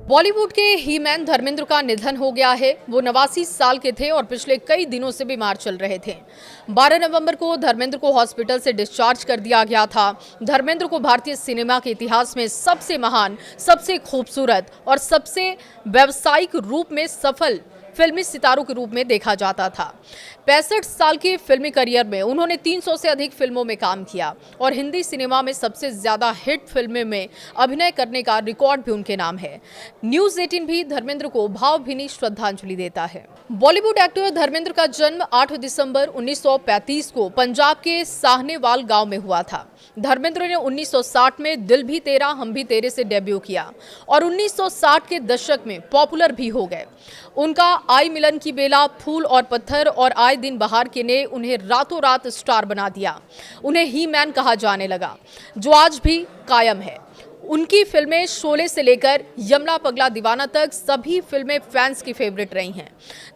बॉलीवुड के ही मैन धर्मेंद्र का निधन हो गया है। वो 89 साल के थे और पिछले कई दिनों से बीमार चल रहे थे। 12 नवंबर को धर्मेंद्र को हॉस्पिटल से डिस्चार्ज कर दिया गया था। धर्मेंद्र को भारतीय सिनेमा के इतिहास में सबसे महान, सबसे खूबसूरत और सबसे व्यावसायिक रूप में सफल फिल्मी सितारों के रूप में देखा जाता था। 65 साल के फिल्मी करियर में उन्होंने 300 से अधिक फिल्मों में काम किया और हिंदी सिनेमा में सबसे ज्यादा हिट फिल्मों में अभिनय करने का रिकॉर्ड भी उनके नाम है। न्यूज़ 18 भी धर्मेंद्र को भावभीनी श्रद्धांजलि देता है। बॉलीवुड एक्टर धर्मेंद्र का जन्म 8 दिसंबर 1935 को पंजाब के साहनेवाल गांव में हुआ था। धर्मेंद्र ने 1960 में दिल भी तेरा हम भी तेरे से डेब्यू किया और 1960 के दशक में पॉपुलर भी हो गए। उनका आई मिलन की बेला, फूल और पत्थर और आए दिन बहार के ने उन्हें रातों रात स्टार बना दिया। उन्हें ही मैन कहा जाने लगा, जो आज भी कायम है। उनकी फिल्में शोले से लेकर यमला पगला दीवाना तक सभी फिल्में फैंस की फेवरेट रही हैं।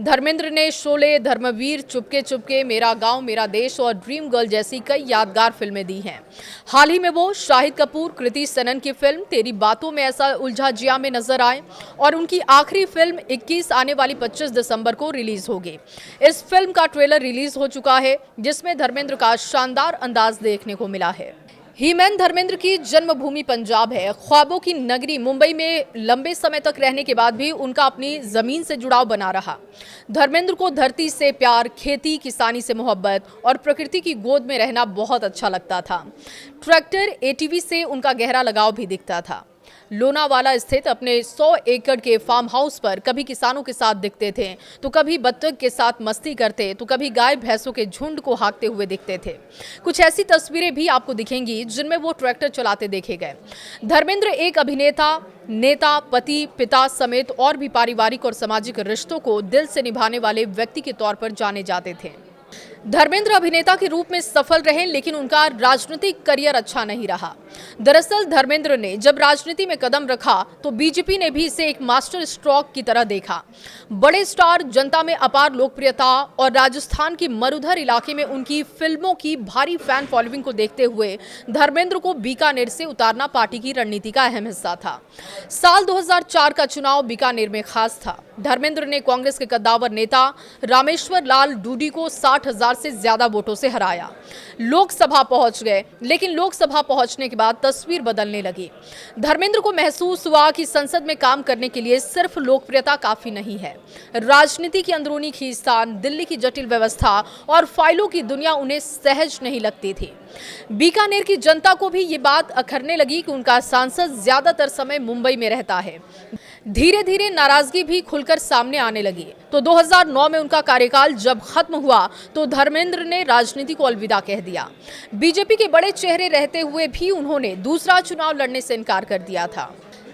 धर्मेंद्र ने शोले, धर्मवीर, चुपके चुपके, मेरा गांव मेरा देश और ड्रीम गर्ल जैसी कई यादगार फिल्में दी हैं। हाल ही में वो शाहिद कपूर, कृति सनन की फिल्म तेरी बातों में ऐसा उलझा जिया में नजर आए और उनकी आखिरी फिल्म 21 आने वाली 25 दिसंबर को रिलीज होगी। इस फिल्म का ट्रेलर रिलीज हो चुका है, जिसमें धर्मेंद्र का शानदार अंदाज देखने को मिला है। ही मैन धर्मेंद्र की जन्मभूमि पंजाब है। ख्वाबों की नगरी मुंबई में लंबे समय तक रहने के बाद भी उनका अपनी जमीन से जुड़ाव बना रहा। धर्मेंद्र को धरती से प्यार, खेती किसानी से मोहब्बत और प्रकृति की गोद में रहना बहुत अच्छा लगता था। ट्रैक्टर एटीवी से उनका गहरा लगाव भी दिखता था। लोनावाला स्थित अपने 100 एकड़ के फार्म हाउस पर कभी किसानों के साथ दिखते थे, तो कभी बत्तख के साथ मस्ती करते, तो कभी गाय भैंसों के झुंड को हाँकते हुए दिखते थे। कुछ ऐसी तस्वीरें भी आपको दिखेंगी जिनमें वो ट्रैक्टर चलाते देखे गए। धर्मेंद्र एक अभिनेता, नेता, पति, पिता समेत और भी पारिवारिक और सामाजिक रिश्तों को दिल से निभाने वाले व्यक्ति के तौर पर जाने जाते थे। धर्मेंद्र अभिनेता के रूप में सफल रहे, लेकिन उनका राजनीतिक करियर अच्छा नहीं रहा। दरअसल धर्मेंद्र ने जब राजनीति में कदम रखा तो बीजेपी ने भी इसे एक मास्टर स्ट्रोक की तरह देखा। बड़े स्टार, जनता में अपार लोकप्रियता और राजस्थान की मरुधर इलाके में उनकी फिल्मों की भारी फैन फॉलोइंग को देखते हुए धर्मेंद्र को बीकानेर से उतारना पार्टी की रणनीति का अहम हिस्सा था। साल 2004 का चुनाव बीकानेर में खास था। धर्मेंद्र ने कांग्रेस के कद्दावर नेता रामेश्वर लाल डूडी को 60,000 से ज्यादा वोटों से हराया। लोकसभा पहुंच गए, लेकिन लोकसभा पहुंचने के बाद तस्वीर बदलने लगी। धर्मेंद्र को महसूस हुआ कि संसद में काम करने के लिए सिर्फ लोकप्रियता काफी नहीं है। राजनीति की अंदरूनी खींचतान, दिल्ली की जटिल व्यवस्था और फाइलों की दुनिया उन्हें सहज नहीं लगती थी। बीकानेर की जनता को भी ये बात अखरने लगी कि उनका सांसद ज्यादातर समय मुंबई में रहता है। धीरे धीरे नाराजगी भी खुलकर सामने आने लगी। तो 2009 में उनका कार्यकाल जब खत्म हुआ तो धर्मेंद्र ने राजनीति को अलविदा कह दिया। बीजेपी के बड़े चेहरे रहते हुए भी उन्होंने दूसरा चुनाव लड़ने से इनकार कर दिया था।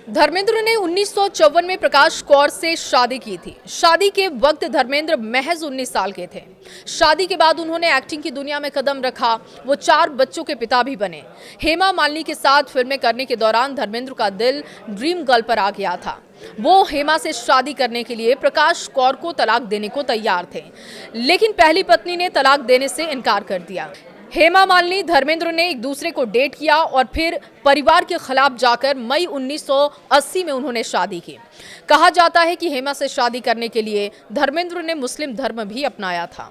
धर्मेंद्र ने 1954 में प्रकाश कौर से शादी की थी। शादी के वक्त धर्मेंद्र महज 19 साल के थे। शादी के बाद उन्होंने एक्टिंग की दुनिया में कदम रखा। वो 4 बच्चों के पिता भी बने। हेमा मालिनी के साथ फिल्में करने के दौरान धर्मेंद्र का दिल ड्रीम गर्ल पर आ गया था। वो हेमा से शादी करने के लिए प्रकाश कौर को तलाक देने को तैयार थे, लेकिन पहली पत्नी ने तलाक देने से इनकार कर दिया। हेमा मालिनी, धर्मेंद्र ने एक दूसरे को डेट किया और फिर परिवार के खिलाफ जाकर मई 1980 में उन्होंने शादी की। कहा जाता है कि हेमा से शादी करने के लिए धर्मेंद्र ने मुस्लिम धर्म भी अपनाया था।